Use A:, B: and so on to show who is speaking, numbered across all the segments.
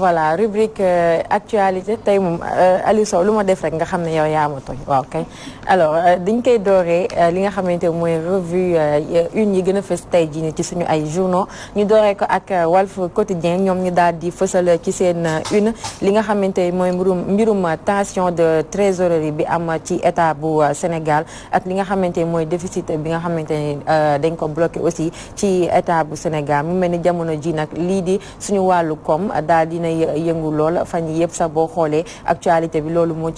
A: voilà rubrique actualité tey moom Aliou Sow lu ma def rek nga xam ne yow yaa ma tooñ waaw kay alors dañ koy dooree li nga xamante mooy revue une yi gën a fës tey jii nii ci suñu ay journaux ñu dooree ko ak Walf Quotidien ñoom ñu daal di fësal ci seen une li nga xamante mooy mbirum tension de trésorerie bi am ci état bu Sénégal ak li nga xamante mooy déficit bi nga xamante ni dañ ko bloqué aussi ci état bu Sénégal mu mel ni jamono ji nag lii di suñu wàllu koom daal dina yëngu lool fan yi yëpp sax boo xoolee actualité bi loolu moo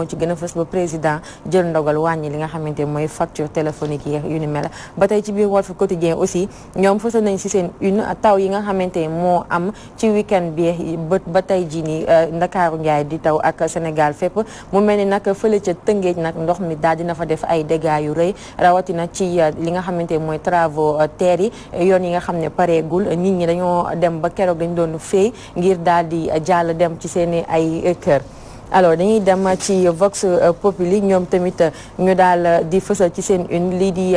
A: ci gën a fës ba président jël ndogal wàññi li nga xamante mooy facture téléphonique yi yu ni mel ba tey ci biir Walf Quotidien aussi ñoom fësal nañ ci seen une taw yi nga xamante moo am ci week-end bi ba tey jii nii Ndakaaru Njaay di taw ak Sénégal fépp mu mel ni nag fële ca Tëngéej nag ndox mi daal dina fa def ay dégâts yu rëy rawatina ci li nga xamante mooy travaux terre yi yoon yi nga xam ne pareegul nit ñi dañoo dem ba keroog dañ doon féey ngir daal di jàll dem ci seeni ay kër. alors dañuy dem ci Vox Populi ñoom tamit ñu daal di fësal ci seen une lii di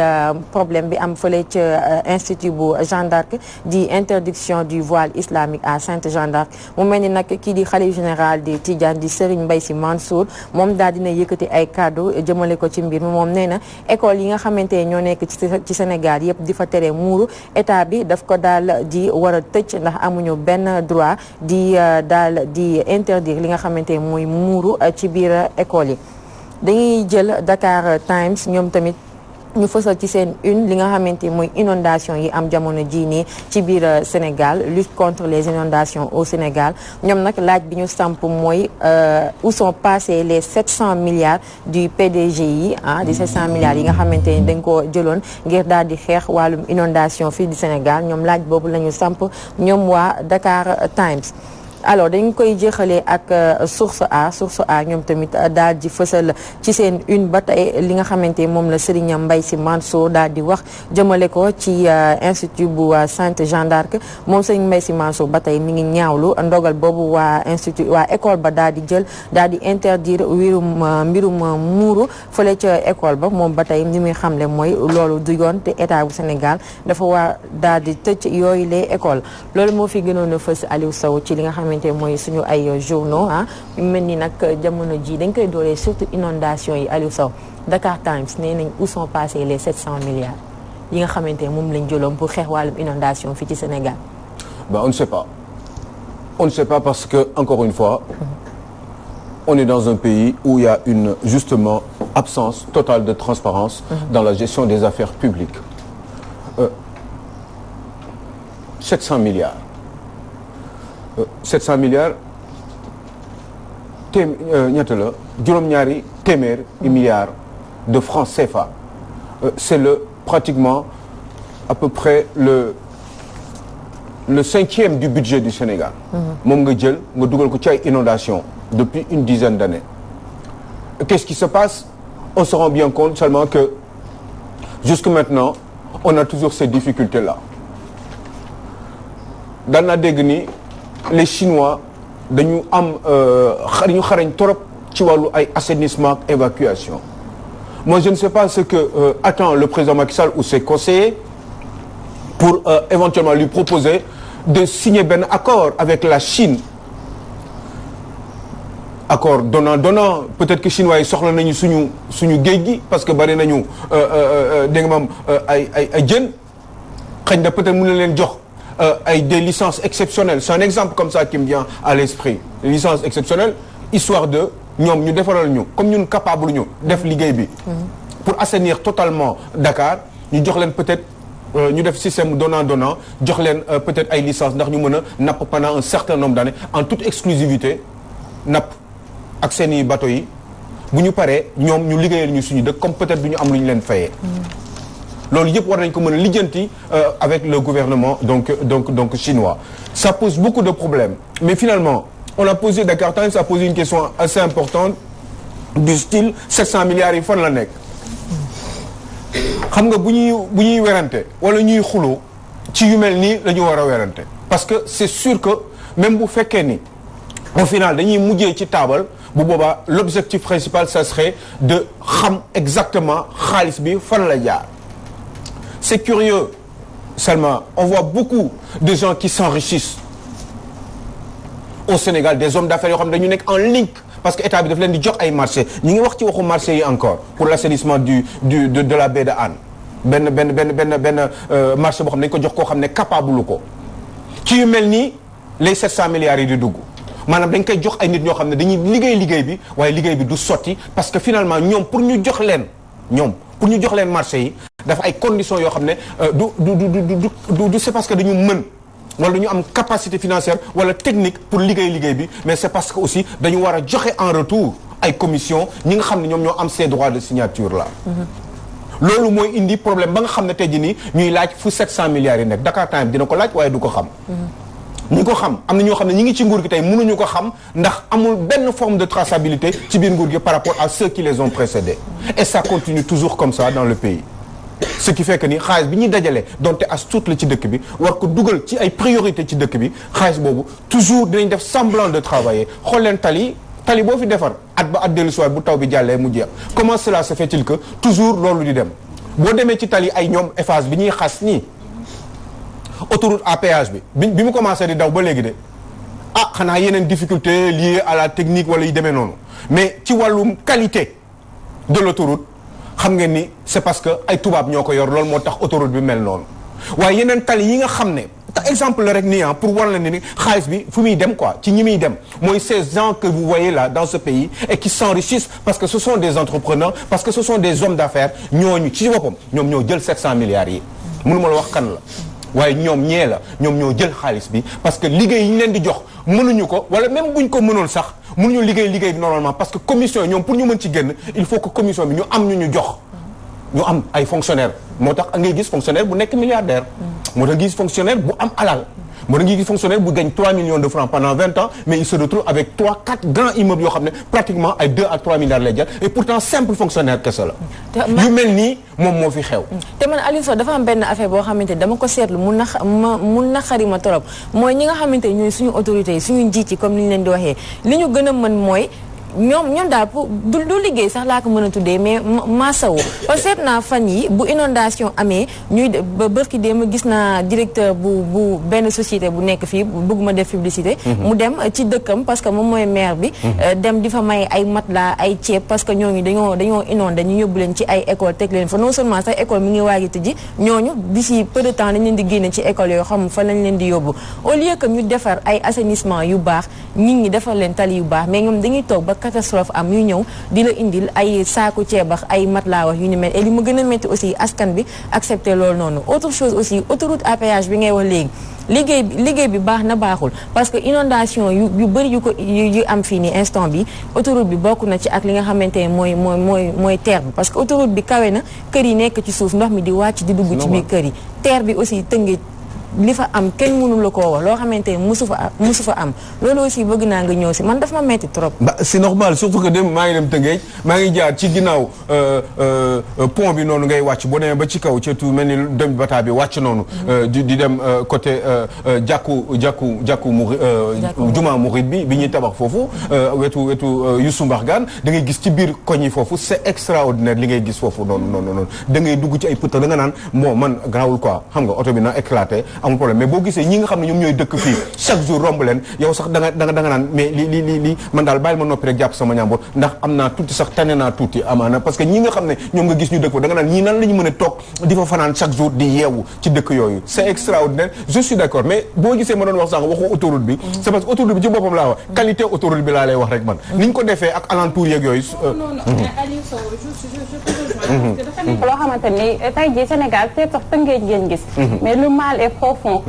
A: problème bi am fële ca institut bu Jeanne d'Arc di interdiction du voile islamique à Sainte Jeanne d'Arc mu mel ni nag kii di xalif général di Tidiane di Serigne Mbaye Sy Mansour moom daal dina yëkkati ay kàddu jëmale ko ci mbir mi moom nee na école yi nga xamante ñoo nekk ci Sénégal yëpp di fa tere muuru état bi daf ko daal di war a tëj ndax amuñu benn droit di daal di interdire li nga xamante mooy muuru ci biir école yi dañuy jël Dakar Times ñoom tamit ñu fësal ci seen une li nga xamante mooy inondation yi am jamono jii nii ci biir Sénégal lutte contre les inondations au Sénégal ñoom nag laaj bi ñu samp mooy où sont passés les 700 milliards du PDGI di 700 milliards yi nga xamante ni dañ ko jëloon ngir daal di xeex wàllum inondation fii di Sénégal ñoom laaj boobu la ñu samp ñoom waa Dakar Times. alors dañ koy jeexalee ak source a ñoom tamit daal di fësal ci seen une ba tey li nga xamante moom la Serigne Mbaye Sy Mansour daal di wax jëmale ko ci institut bu Sainte Jeanne d'Arc moom Serigne Mbaye Sy Mansour ba tey mi ngi ñaawlu ndogal boobu waa institut waa école ba daal di jël daal di interdire mbirum muuru fële ca école ba moom ba tey ni muy xamle mooy loolu du yoon te état bu Sénégal dafa waa daal di tëj yooyu les écoles loolu moo fi gënoon a fës Aliou Sow ci li nga xamante mooy suñu ay journaux mel ni nag jamono ji dañ koy doolee surtout inondation yi Aliou Sow Dakar Times nee nañ où sont passés les 700 milliards yi nga xamante moom lañ jëloon pour xeex wàllum inondation fii ci Sénégal.
B: On ne sait pas. On ne sait pas parce que encore une fois on est dans un pays où il y a une justement absence totale de transparence dans la gestion des affaires publiques. 700 milliards. 700 milliards ñaata la juróom-ñaari téeméer milliards de francs CFA c'est pratiquement à peu près le cinquième du budget du Sénégal moom nga jël nga dugal ko ci ay inondations depuis une dizaine d'années qu'est-ce qui se passe on se rend bien compte seulement que jusque maintenant on a toujours ces difficultés-là daan naa dégg ni les Chinois dañu am dañu xarañ trop ci wàllu ay assainissement ak évacuation moi je ne sais pas ce que attend le président Macky Sall ou ses conseillers pour éventuellement lui proposer de signer benn accord avec la Chine accord donnant peut-être que chinois yi soxla nañu suñu géej gi parce que bari nañu dégg nga maam ay jën xëy na peut-être mën na leen jox des licences exceptionnelles c'est un exemple comme ça qui me vient à l'esprit licence exceptionnelle histoire de ñoom ñu defaral ñu comme ñun capable ñu def liggéey bi pour assainir totalement Dakar ñu jox leen peut-être ñu def système donnant jox leen peut-être ay licences ndax ñu mën a napp pendant un certain nombre d'années en toute exclusivité napp ak seeni bateau yi bu ñu paree ñoom ñu liggéeyal ñu suñu dëkk comme peut-être du ñu am lu ñu leen fayee loolu yëpp war nañ ko mën a lijjanti avec le gouvernement donc chinois ça pose beaucoup de problèmes mais finalement on a posé Dakar Times a posé une question assez importante du style 700 milliards yi fan la nekk xam nga bu ñuy werante wala ñuy xuloo ci yu mel nii la ñu war a werante parce que c'est sûr que même bu fekkee ni au final dañuy mujjee ci taabal bu boobaa l'objectif principal ça serait de xam exactement xaalis bi fan la jaar c'est curieux Salma on voit beaucoup de gens qui s'enrichissent au Sénégal des hommes d'affaires yoo xam ne dañu nekk en link parce que état bi daf leen di jox ay marché ñi ngi wax ci waxu marché yi encore pour l'assainissement de la baie de Hann benn marché boo xam ne dañu ko jox koo xam ne capable ko ci yu mel nii les 700 milliards yi di dugg maanaam dañ koy jox ay nit ñoo xam ne dañuy liggéey bi waaye liggéey bi du sotti parce que finalement ñoom pour ñu jox leen marché yi dafa ay conditions yoo xam ne du c'est parce que dañu mën wala dañu am capacité financière wala technique pour liggéey bi mais c'est parce que aussi dañu war a joxe en retour ay commission ñi nga xam ne ñoom ñoo am ces droits de signature là. loolu mooy indi problème ba nga xam ne tey jii nii ñuy laaj fu 700 milliards yi nekk Dakar Time dina ko laaj waaye du ko xam. ñi ko xam am na ñoo xam ne ñi ngi ci nguur gi tey mënuñu ko xam ndax amul benn forme de traçabilité ci biir nguur gi par rapport à ceux qui les ont précédés et ça continue toujours comme ça dans le pays ce qui fait que ni xaalis bi ñuy dajale donte as tuut la ci dëkk bi war ko dugal ci ay priorité ci dëkk bi xaalis boobu toujours dinañ def semblant de travailler xool leen tali boo fi defar at ba at dellu soir bu taw bi jàllee mu jeex comment cela se fait-il que toujours loolu di dem boo demee ci tali ay ñoom Eiffage bi ñuy xas nii autoroute à péage bi mu commencé di daw ba léegi de xanaa yeneen difficulté liées à la technique wala yu demee noonu mais ci wàllum qualité de l'autoroute xam ngeen ni c'est parce que ay tubaab ñoo ko yor loolu moo tax autoroute bi mel noonu waaye yeneen tali yi nga xam ne exemple la rek nii pour war la ne ni xaalis bi fu muy dem quoi ci ñi muy dem mooy ces gens que vous voyez là dans ce pays et qui s'enrichissent parce que ce sont des entrepreneurs parce que ce sont des hommes d'affaires ñooñu ci boppam ñoom ñoo jël 700 milliards yi mënuma la wax kan la waaye ñoom ñoo jël xaalis bi parce que liggéey yi ñu leen di jox mënuñu ko wala même buñ ko mënoon sax mënuñu liggéey bi normalement parce que commission yi ñoom pour ñu mën ci génn il faut que commission bi ñu am ñu jox ñu am ay fonctionnaires moo tax ngay gis fonctionnaire bu nekk milliardaire moo tax gis fonctionnaire bu am alal moo tax gis fonctionnaire bu gagne 3 millions de francs pendant 20 ans mais il se retrouve avec 3-4 grands immeubles yoo xam ne pratiquement ay 2 à 3 milliards lay jar et pourtant simple fonctionnaire kese la yu mel nii moom moo fi xew
A: te man Aliou Sow dafa am benn affaire boo xamante ni dama ko seetlu mu naqari ma trop mooy ñi nga xamante ni ñooy suñu autorités yi suñu njiit yi comme ni ñu leen di waxee li ñu gën a mën mooy ñoom daal pour du liggéey sax laa ko mën a tuddee mais maasawu parce que seet naa fan yi bu inondation amee ñuy ba bërki démb gis naa directeur bu benn société bu nekk fii bëgguma def publicité mu dem ci dëkkam parce que moom mooy maire bi dem di fa may ay matelas ay ceeb parce que ñooñu dañoo inondé ñu yóbbu leen ci ay école teg leen fa non seulement sax école mi ngi waagi tëji ñooñu d'ici peu de temps dañ leen di génne ci école yoo xam fa lañ leen di yóbbu au lieu que ñu defar ay assainissement yu baax nit ñi defar leen tali yu baax mais ñoom dañuy toog ba catastrophe am yu ñëw di la indil ay saaku ceebax ay matelas wax yu ni mel et li ma gën a métti aussi askan bi accepter loolu noonu autre chose aussi autoroute à péage bi ngay wax léegi liggéey bi baax na baaxul parce que inondation yu bëri yu am fii nii instant bi autoroute bi bokk na ci ak li nga xamante ne mooy terre bi parce que autoroute bi kawe na kër yi nekk ci suuf ndox mi di wàcc di dugg ci biir kër yi terre bi aussi tënge li fa am kenn mënu la koo wax loo xamante ne musu fa am loolu aussi bëgg naa nga ñëw si man daf ma metti trop.
B: c'est normal surtout que dem maa ngi dem Tëngéej maa ngi jaar ci ginnaaw pont bi noonu ngay wàcc boo demee ba ci kaw surtout mel ni dem bataa bi wàcc noonu. di dem côté jàkku juma Mouride bi ñuy tabax foofu. wetu Youssou Mbargane da ngay gis ci biir koñ yi foofu c'est extraordinaire li ngay gis foofu noonu da ngay dugg ci ay pëtta da nga naan man garaawul quoi xam nga oto bi na éclaté. amul problème mais boo gisee ñi nga xam ne ñoom ñooy dëkk fii chaque jour romb leen yow sax da nga naan mais li man daal bàyyil ma noppi rek jàpp sama ñaambur ndax am naa tuuti sax tane naa tuuti amaana parce que ñi nga xam ne ñoom nga gis ñu dëkk fa da nga naan ñii nan la ñu mën a toog di fa fanaan chaque jour di yeewu ci dëkk yooyu c'est extraordinaire je suis d'accord mais boo gisee ma doon wax sax waxu autoroute bi c'est parce que autoroute bi ci boppam laa wax qualité autoroute bi laa lay wax rek man ni ñu ko defee ak alentour yeeg yooyu
C: loo xamante ni tey jii Sénégal te sax Tëngéej ngeen gis mais le mal est profond.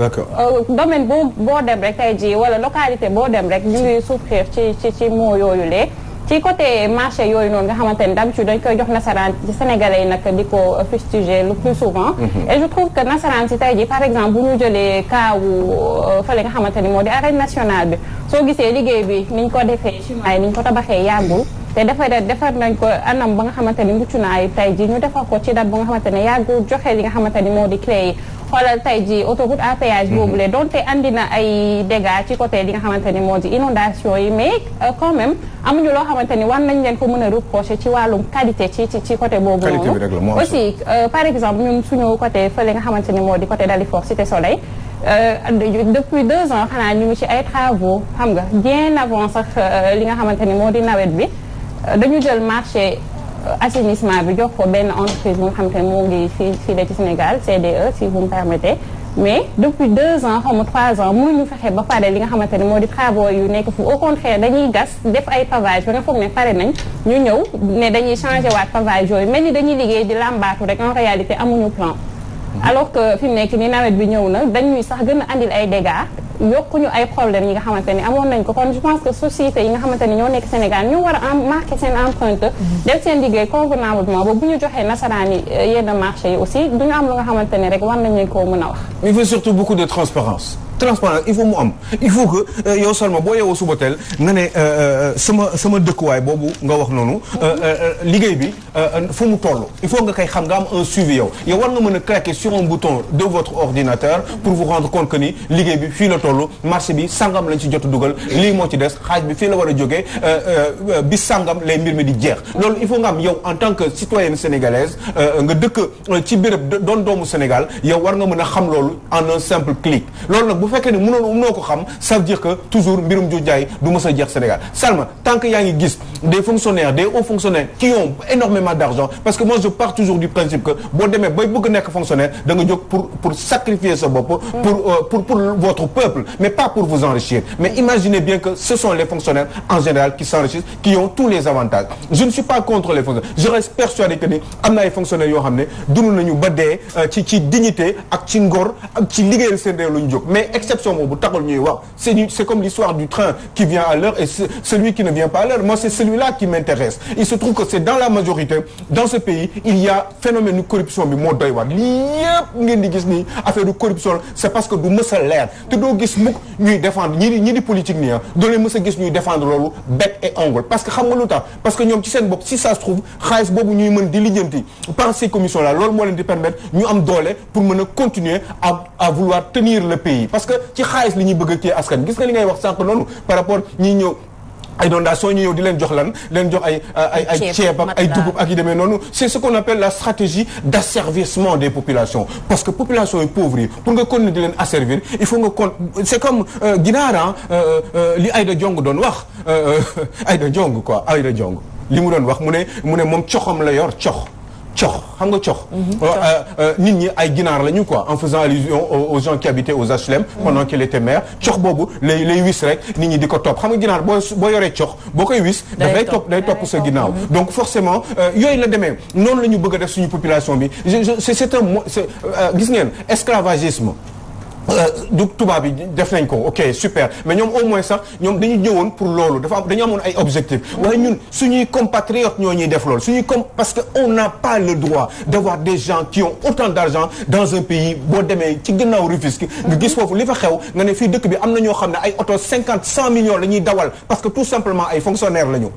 C: domaine boo dem rek tey jii wala localité boo dem rek ñu ngi souffrir ci moo yooyu lee ci côté marché yooyu noonu nga xamante ni d'habitude dañ koy jox nasaraan ci sénégalais yi nag di ko fustiger le plus souvent et je trouve que nasaraan si tey jii par exemple bu ñu jëlee kaawu fële nga xamante ni moo di arène nationale bi soo gisee liggéey bi niñ ko defee chinois yi niñ ko tabaxee yàggul te defar nañ ko anam ba nga xamante ni mucc na ayib tey jii ñu defar ko ci date ba nga xamante ne yàggul joxe li nga xamante ni moo di clé yi xoolal tey jii autoroute à péage boobule donte andi na ay dégâts ci côté li nga xamante ni moo di inondation yi mais quand même amuñu loo xamante ni war nañ leen ko mën a reprocher ci wàllum qualité ci côté boobu noonu aussi par exemple ñun suñu côté fële nga xamante ni moo di côté Dalifort Cité Soleil depuis 2 ans xanaa ñu ngi ci ay travaux xam nga bien avant sax li nga xamante ni moo di nawet bi dañu jël marché assainissement bi jox ko benn entreprise bu nga xamante ni moo ngi fii la ci Sénégal CDE si vous me permettez mais depuis 2 ans xaw ma 3 ans mënuñu fexe ba pare li nga xamante ne moo di travaux yu nekk fu au contraire dañuy gas def ay pavage ba nga foog ne pare nañ ñu ñëw ne dañuy changé waat pavage yooyu mel ni dañuy liggéey di làmbaatu rek en réalité amuñu plan alors que fi mu nekk ni nawet bi ñëw na dañuy sax gën a andil ay dégâts yokkuñu ay problèmes yi nga xamante ni amoon nañ ko kon je pense que société yi nga xamante ni ñoo nekk Sénégal ñu war a marqué seen empreinte def seen liggéey convenablement ba bu ñu joxee nasaraan yi yenn marché yi aussi duñu am lu nga xamante ni rek war nañ leen koo mën a wax.
B: Il faut surtout beaucoup de transparence il faut mu am il faut que yow Salma boo yeewoo suba teel nga ne sama dëkkuwaay boobu nga wax noonu liggéey bi fu mu toll il faut nga koy xam nga am un suivi yow war nga mën a claquer sur un bouton de votre ordinateur pour vous rendre compte que ni liggéey bi fii la toll marché bi sangam lañ ci jot a dugal lii moo ci des xaaj bi fii la war a jógee bis sangam lay mbir mi di jeex loolu il faut nga am yow en tant que citoyenne sénégalaise nga dëkk ci béréb doon doomu Sénégal yow war nga mën a xam loolu en un simple clic loolu nag bu fekkee ne mënoo ko xam ça veut dire que toujours mbirum ju jaay du mës a jeex Sénégal Salma tant que yaa ngi gis des fonctionnaires des hauts fonctionnaires qui ont énormément d'argent parce que moi je pars toujours du principe que boo demee bay bëgg nekk fonctionnaire da nga jóg pour sacrifier sa bopp pour votre peuple mais pas pour vous enrichir mais imaginez bien que ce sont les fonctionnaires en général qui s'enrichissent qui ont tous les avantages je ne suis pas contre les fonctionnaires je reste persuadé que ni am na ay fonctionnaires yoo xam ne dund nañu ba dee ci dignité ak ci ngor ak ci liggéeyal seen réew lu ñu jóg mais exception boobu taxul ñuy wax c'est comme l'histoire du train qui vient à l'heure et celui qui ne vient pas à l'heure moi c'est celui-là qui m'intéresse il se trouve que c'est dans la majorité dans ce pays il y a phénomène de corruption bi moo doy waar lii yëpp ngeen di gis nii affaire de corruption c'est parce que du mës a leer te doo gis mukk ñuy défendre ñi di politique nii doo leen mës a gis ñuy défendre loolu bec et ongle parce que xam nga lu tax parce que ñoom ci seen bopp si ça se trouve xaalis boobu ñuy mën di lijjanti par ces commissions là loolu moo leen di permettre ñu am doole pour mën a continuer à vouloir tenir le pays parce que ci xaalis li ñuy bëgg a kii askan gis nga li ngay wax sànq noonu par rapport ñi ñëw ay inondation ñu ñëw di leen jox leen jox ay ceeb ak ay dugub ak yi demee noonu c'est ce qu'on appelle la stratégie d'asservissement des populations parce que population yi pauvres yi pour nga continuer di leen asservir il faut nga c'est comme ginaar li Aïda Diong doon wax Aïda Diong li mu doon wax mu ne moom coxam la yor cox xam nga cox nit ñi ay ginaar lañu quoi en faisant allusion aux gens qui habitaient aux HLM pendant qu'il était maire cox boobu lay wis rek nit ñi di ko topp xam nga ginaar boo yoree cox boo koy wis day topp sa ginnaaw donc forcément yooyu la demee noonu la ñu bëgg a def suñu population bi c'est gis ngeen esclavagisme du tubaab bi def nañ ko ok super mais ñoom au moins sax ñoom dañu ñëwoon pour loolu dañu amoon ay objectifs waaye ñun suñuy compatriotes ñoo ñuy def loolu parce que on n'a pas le droit d'avoir des gens qui ont autant d'argent dans un pays boo demee ci gannaaw Rufisque nga gis foofu li fa xew nga ne fii dëkk bi am na ñoo xam ne ay oto 50-100 millions la ñuy dawal parce que tout simplement ay fonctionnaires la ñu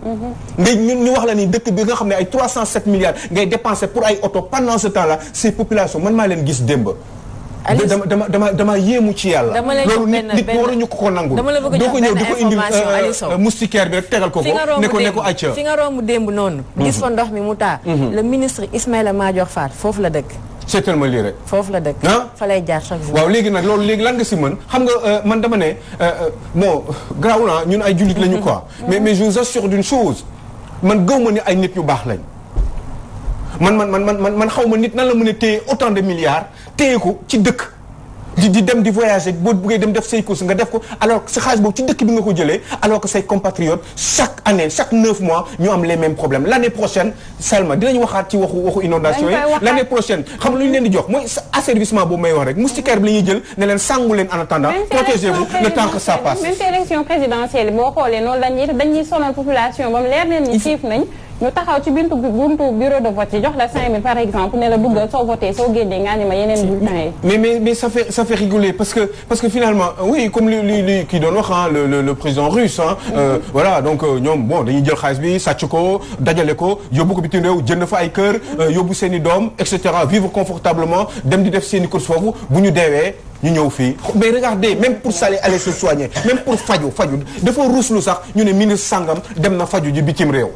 B: ngay ñu wax la ni dëkk bi nga xam ne ay 307 milliards ngay dépenser pour ay oto pendant ce temps-là ces populations man maa leen gis démb dama yéemu ci yàlla loolu nit waruñu ko nangu
A: dama la bëgg
B: doo ko ñëw di ko indil
A: Aliou
B: moustiquaire bi rek tegal ko ne ko acca
A: fi nga romb démb noonu gis fa ndox mi mu taa le ministre Ismaïla Madior Fall foofu la dëkk
B: c'est tellement lii rek
A: foofu la dëkk fa lay jaar chaque jour
B: waaw léegi nag loolu léegi lan nga si mën xam nga man dama ne bon garaawul na ñun ay jullit lañu quoi mais je vous assure d'une chose man gëw ma ni ay nit ñu baax lañ man xaw ma nit nan la mën a téye autant de milliards téye ko ci dëkk di dem di voyager boo buggee dem def say courses nga def ko alors que sa xaalis boobu ci dëkk bi nga ko jëlee alors que say compatriotes chaque année chaque 9 mois ñu am les mêmes problèmes l'année prochaine Salma dinañu waxaat ci waxu inondation yi l'année prochaine xam lu ñu leen di jox mooy asservissement boobu may wax rek moustiquaire bi la ñuy jël ne leen sangu leen en attendant protégez-vous le temps que ça passe
C: même si élection présidentielle boo xoolee noonu dañuy sonal population ba mu leer leen ni xiif nañ ñu taxaw ci buntu bureau de vote yi jox la 5000 par exemple ne la duggal soo voté soo génnee nga ni ma yeneen bulletins yi.
B: mais ça fait rigoler parce que finalement oui comme li kii doon wax le président russe voilà donc ñoom bon dañuy jël xaalis bi sàcc ko dajale ko yóbbu ko bitim réew jënd fa ay kër yóbbu seen i doom et cetera vivre confortablement dem di def seen i courses foofu bu ñu deewee ñu ñëw fii mais regardez même pour aller se soigner même pour faju dafa ruslu sax ñu ne ministre sangam dem na faju ji bitim réew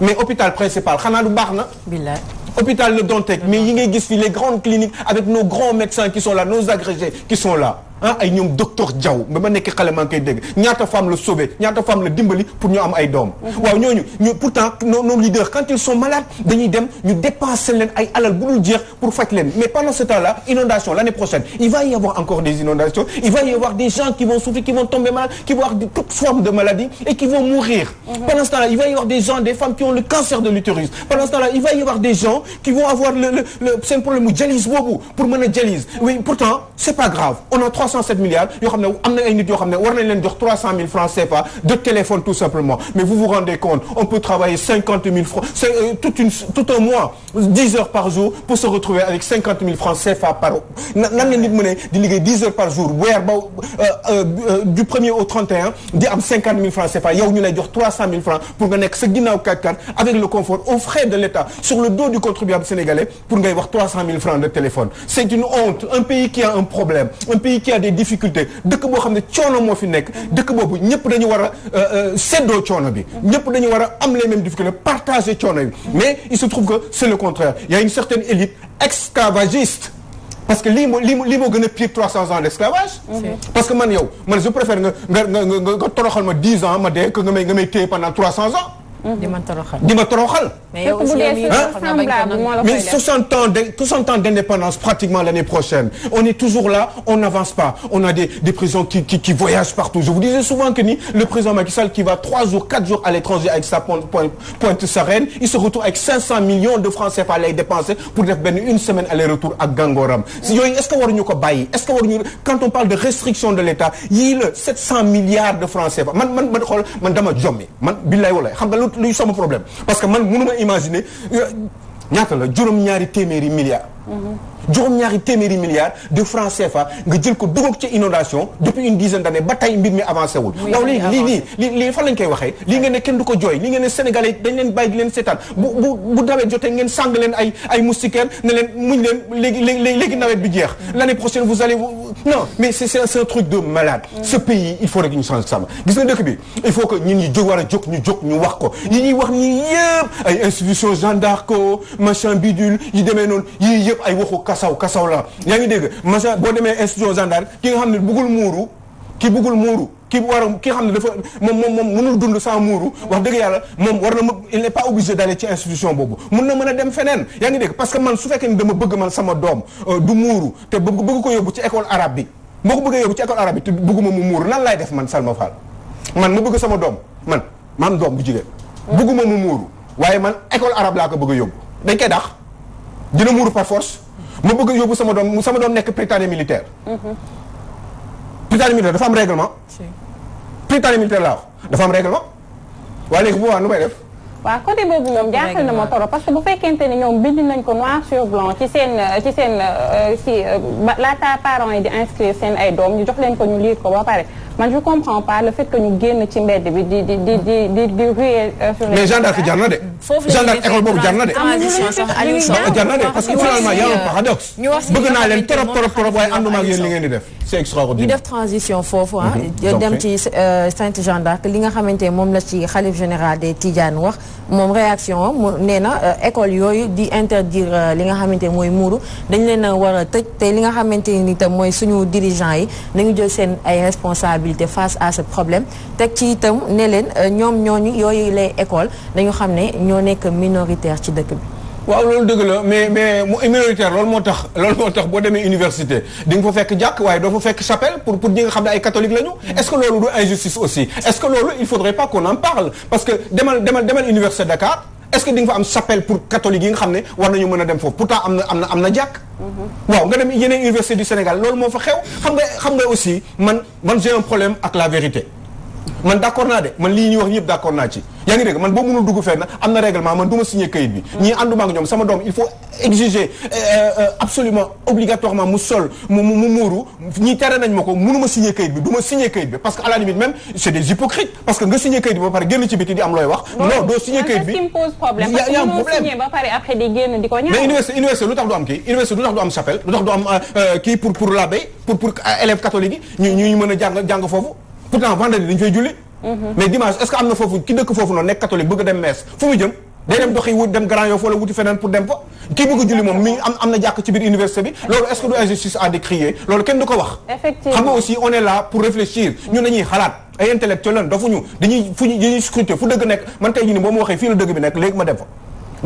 B: mais hôpital principal xanaa du baax na
A: billaay
B: hôpital Le Dantec mais yi ngay gis fii les grandes cliniques avec nos grands médecins qui sont là nos agrégés qui sont là ay ñoom docteur Diaw ba ma nekk xale maa ngi koy dégg ñaata femme la sauvé ñaata femme la dimbali pour ñu am ay doom. waaw ñooñu pourtant nos leaders quand ils sont malades dañuy dem ñu dépenser leen ay alal bu dul jeex pour faj leen mais pendant ce temps-là inondation l'année prochaine il va y avoir encore des inondations il va y avoir des gens qui vont souffrir qui vont tomber malades qui vont avoir toute forme de maladie et qui vont mourir. Pendant ce temps-là il va y avoir des gens des femmes qui ont le cancer de l'utérus pendant ce temps-là il va y avoir des gens qui vont avoir seen problème mu dialyse boobu pour mën a dialyse oui pourtant c'est pas grave on a 307 milliards yoo xam ne am na ay nit yoo xam ne war nañ leen jox 300 000 francs CFA de téléphone tout simplement mais vous vous rendez compte on peut travailler 50 000 francs tout un mois 10 heures par jour pour se retrouver avec 50 000 francs CFA par nan la nit mën a di liggéey 10 heures par jour weer ba du 1er au 31 di am 50 000 francs CFA yow ñu lay jox 300 000 francs pour nga nekk sa ginnaaw 4x4 avec le confort aux frais de l'État sur le dos du contribuable sénégalais pour ngay wax 300 000 francs de téléphone c'est une honte un pays qui a un problème un pays qui a des difficultés dëkk boo xam ne coono moo fi nekk dëkk boobu ñëpp dañu war a séddoo coono bi ñëpp dañu war a am les mêmes difficultés partager coono bi mais il se trouve que c'est le contraire il y a une certaine élite esclavagiste parce que lii moo gën a pire 300 ans d'esclavage parce que man je préfère nga toroxal ma 10 ans ma dee que nga may téye pendant 300 ans
A: di ma toroxal.
C: mais yow aussi
B: mais 60 ans d'indépendance pratiquement l'année prochaine on est toujours là on n'avance pas on a des prisons qui voyagent partout je vous disais souvent que ni le président Macky Sall qui va 3 jours 4 jours à l'étranger avec sa Pointe-Sarène il se retrouve avec 500 millions de francs CFA lay dépenser pour def une semaine aller-retour ak Gangoram si yooyu est-ce que waruñu ko bàyyi est-ce que waruñu quand on parle de restriction de l'État yii la 700 milliards de francs CFA man dama jommi man billaay walaay xam nga luy sama problème parce que man mënuma imaginer ñaata la juróom-ñaari téeméeri milliards juróom-ñaari téeméeri milliards de francs CFA nga jël ko dugal ci inondation depuis une dizaine d'années ba tey mbir mi avancé wul yow lii fan lañ koy waxee lii ngeen ne kenn du ko jooy lii ngeen ne sénégalais dañ leen bàyyi di leen seetaan bu nawet jotee ngeen sàng leen ay moustiquaires ne leen muñ leen léegi nawet bi jeex l'année prochaine vous allez non mais c'est un truc de malade ce pays il faut rek ñu change sama gis nga dëkk bi il faut que ñun ñi war a jóg ñu wax ko yi ñuy wax ñi yëpp ay institutions Jeanne d'Arc machin bidule yi demee noonu yii yëpp ay waxu kasaw la yaa ngi dégg machin boo demee institution Jeanne d'Arc ki nga xam ne bëggul muuru ki xam ne dafa moom mënul dund sans muuru wax dëgg yàlla moom war na il n'est pas obligé d'aller ci institution boobu mën na mën a dem feneen yaa ngi dégg parce que man su fekkee ni dama bëgg man sama doom du muuru te bëgg ko yóbbu ci école arabe bi boo ko bëggee yóbbu ci école arabe bi te bëgguma mu muuru nan laay def man Salma Fall man ma bëgg sama doom man ma am doom bu jigéen bëgguma mu muuru waaye man école arabe laa ko bëgg a yóbbu dañ koy dax dina muuru par force ma bëgg yóbbu sama doom nekk prytanée militaire prytanée militaire dafa am règlement prytanée militaire laa wax dafa am règlement waaye léegi bu waa nu may def
C: waaw côté boobu moom jaaxal na ma trop parce que bu fekkente ni ñoom bind nañ ko noir sur blanc ci seen laata parents yi di inscrire seen ay doom ñu jox leen ko ñu lire ko ba pare man je comprends pas le fait que ñu génn ci mbedd bi di ruer sur les.
B: mais Jeanne d'Arc jar na de. Jeanne d'Arc école boobu jar na de. jar na de parce que finalement y a un paradoxe. bëgg naa leen trop waaye ànduma ak yéen li ngeen di def. c'est extraordinaire.
A: ñu def transition foofu dem ci Sainte Jeanne d'Arc li nga xamante ne moom la ci xalif général des Tidianes wax moom réaction mu nee na école yooyu di interdire li nga xamante ne mooy muuru dañ leen a war a tëj te li nga xamante ni itam mooy suñu dirigeants yi nañu jël seen ay responsabilités face à ce problème teg ci itam ne leen ñoom ñooñu yooyu les écoles dañu xam ne ñoo nekk minoritaire ci dëkk bi.
B: waaw loolu dëgg la mais minoritaire loolu moo tax boo demee université di nga fa fekk jàkk waaye doo fa fekk chapelle pour ñi nga xam ne ay catholique lañu. est-ce que loolu du injustice aussi est-ce que loolu il faudrait pas qu'on en parle parce que demal université Dakar est-ce que di nga fa am chapelle pour catholique yi nga xam ne war nañu mën a dem foofu pourtant am na jàkk. waaw nga dem yeneen université du Sénégal loolu moo fa xew xam nga aussi man j'ai un problème ak la vérité. man d'accord naa de man lii ñuy wax ñëpp d'accord naa ci yaa ngi dégg man boo mënul dugg fenn am na règlement man du ma signer kayit bi ñii ànduma ak ñoom sama doom il faut exiger absolument obligatoirement mu sol mu muuru ñii tere nañ ma ko mënu ma signer kayit bi du ma signer kayit bi parce que à la limite même c'est des hypocrites parce que nga signer kayit bi ba pare génn ci biti di am looy wax non doo signer kayit bi
C: y a un problème ba pare après di génn di ko ñaaw
B: mais université lu tax du am kii université lu tax du am chapelle lu tax du am kii pour l'abbé pour élèves catholiques yi ñu mën a jàng foofu pourtant vendredi dañu fay julli mais dimanche est-ce que am na foofu ki dëkk foofu noonu nekk catholique bëgg dem messe fu mu jëm day dem doxi wut dem Grand Yoff wala wuti feneen pour dem fa kii bëgg a julli moom mi am na jàkk ci biir université bi loolu est-ce que du injustice à décrier loolu kenn du ko wax
C: effectivement
B: xam nga aussi on est là pour réfléchir ñun dañuy xalaat ay intellectuels lan dafuñu dañuy scruter fu dëgg nekk man tey jii nii boo ma waxee fii la dëgg bi nekk léegi ma dem fa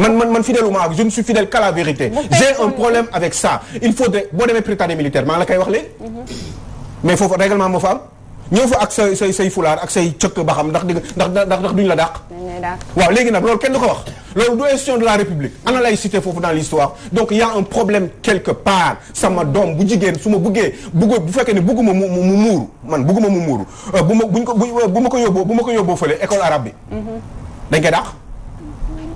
B: man fidèle ou je ne suis fidèle qu'à la vérité j'ai un problème avec ça il faudrait boo demee Prytanée militaire maa ngi la koy wax léegi mais foofu règlement moo fa am ñëw fa ak say fulaar ak say cëkk ba xam ndax duñ la dàq waaw léegi nag loolu kenn du ko wax loolu du institution de la République ana laïcité foofu dans l'histoire donc il y a un problème quelque part sama doom bu jigéen su ma bu fekkee ne bugguma mu muuru man bugguma mu muuru bu ma ko yóbboo fële école arabe bi dañ koy dàq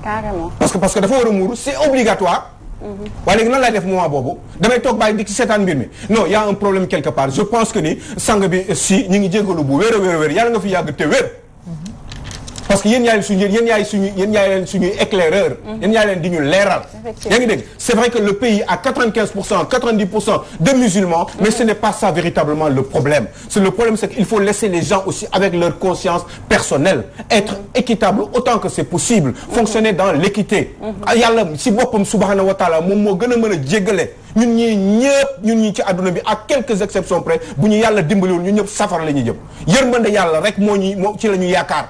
C: carrément
B: parce que dafa war a muuru c'est obligatoire waaye léegi nan laay def moment boobu damay toog bàyyi di ci seetaan mbir mi non y a un problème quelque part je pense que ni sang bi si ñu ngi jégalu bu wér a wér yàlla nga fi yàgg te wér parce que yéen yaay leen suñuy éclaireur yéen yaay leen di ñu leeral yaa ngi dégg c'est vrai que le pays a 95% 90% de musulmans mais ce n'est pas ça véritablement le problème le problème c'est qu'il faut laisser les gens aussi avec leur conscience personnelle être équitable autant que c'est possible fonctionner dans l'équité yàlla si boppam subhanahu wa taala moom moo gën a mën a jéggale ñun ñii ci àdduna bi à quelques exceptions près bu ñu yàlla dimbaliwul ñun ñëpp safara la ñuy jëm yërmande yàlla rek moo ci la ñu yaakaar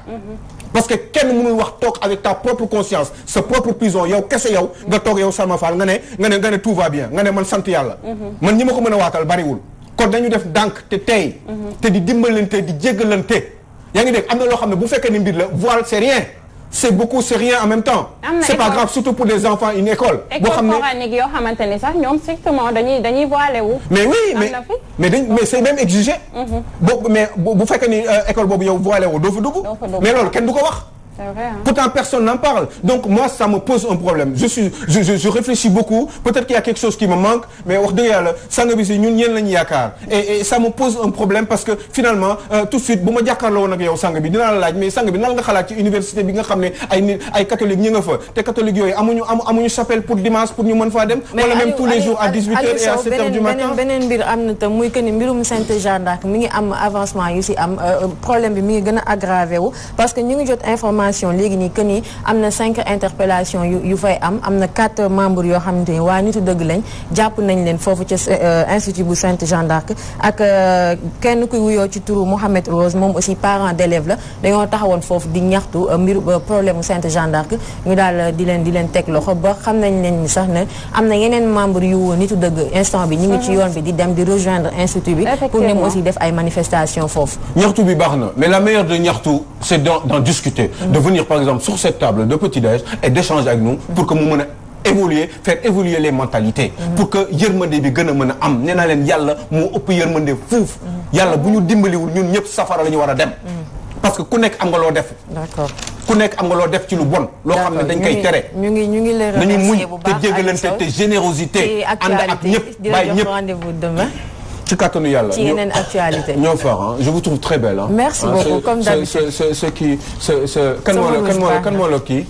B: parce que kenn mënul wax toog avec ta propre conscience sa propre prison yow kese yow nga toog yow Salma Fall nga ne tout va bien nga ne man sant yàlla man ñi ma ko mën a waatal bariwul kon dañu def dànk te tey te di dimbalante di jéggalante yaa ngi dégg am na loo xam ne bu fekkee ni mbir la voile c'est rien c'est beaucoup c'est rien en même temps c'est pas grave surtout pour des enfants une école
C: boo xam ne coranique yoo xamante ni sax ñoom strictement dañuy voilé wu
B: mais oui mais c'est même exigé mais bu fekkee ni école boobu yow voilé wu doo fa dugg mais loolu kenn du ko wax
C: c'est vrai, hein?
B: Pourtant personne n'en parle donc moi ça me pose un problème je réfléchis beaucoup peut-être qu'il y a quelque chose qui me manque mais wax dëgg yàlla sang bi si ñun yéen lañu yaakaar et ça me pose un problème parce que finalement tout de suite bu ma jàkkaarloo woon ak yow sang bi dinaa la laaj mais sang bi nan nga xalaat ci université bi nga xam ne ay catholiques ñi nga fa te catholiques yooyu amuñu chapelle pour dimanche pour ñu mën faa dem wala même tous les jours à 18h et à 7h du matin
A: beneen mbir am na tam muy que ni mbirum Sainte Jeanne d'Arc mi ngi am avancement yu si am problème bi mi ngi gën a aggravé wu parce que ñu ngi jot information léegi nii que ni am na 5 interpellations yu fay am na 4 membres yoo xamante ni waa nitu dëgg lañ jàpp nañ leen foofu ca institut bu Sainte Jeanne d'Arc ak kenn kuy wuyoo ci turu Mohamed Rose moom aussi parent d'élève la dañoo taxawoon foofu di ñaxtu mbir problème mu Sainte Jeanne d'Arc ñu daal di leen teg loxo ba xam nañ leen ni sax ne am na yeneen membres yu nitu dëgg instant bi ñu ngi ci yoon bi di dem di rejoindre institut bi pour ñoom aussi def ay manifestations foofu.
B: ñaxtu bi baax na mais la meilleure de ñaxtu c'est d'en discuter de venir par exemple sur cette table de petit-déj et d'échanger avec nous pour que mu mën a faire évoluer les mentalités pour que yërmande bi gën a mën a am nee naa leen yàlla moo ëpp yërmande fuuf yàlla bu ñu dimbaliwul ñun ñëpp safara la ñu war a dem parce que ku nekk am nga loo def
A: d'accord
B: ku nekk am nga loo def ci lu bon loo xam ne dañ koy tere
A: ñu ngi lay
B: nañu muñ
A: remercier bu baax
B: te jéggalante te générosité ànd ak ñëpp bàyyi ñëpp
A: rendez-vous demain
B: ci kàttanu yàlla
A: ci yeneen actualité
B: ñoo far je vous trouve très belle
A: merci beaucoup comme d'habitude
B: kan moo la kii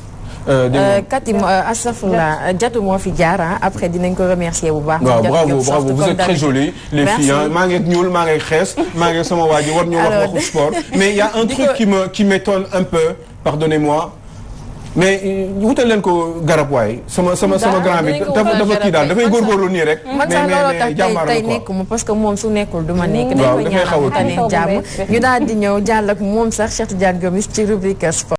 A: Kati astafurlah Jatu moo fi jaar après dinañ ko remercier bu baax.
B: waaw bravo vous êtes très jolies les filles maa ngi ñuul maa ngi xees maa ngi sama waa ji war ñu wax waxu sport mais il y a un truc qui m'étonne un peu pardonnez-moi mais wutal leen ko garab waay sama grand bi dafa kii daal dafay góorgóorlu nii rek. mais jàmbaar
A: tey nekkuma parce que moom su nekkul du ma nekk. waaw dafay xaw a kii jàmm ñu daal di ñëw jàll ak moom sax Cheikh Tidiane Gomis ci rubrique sport.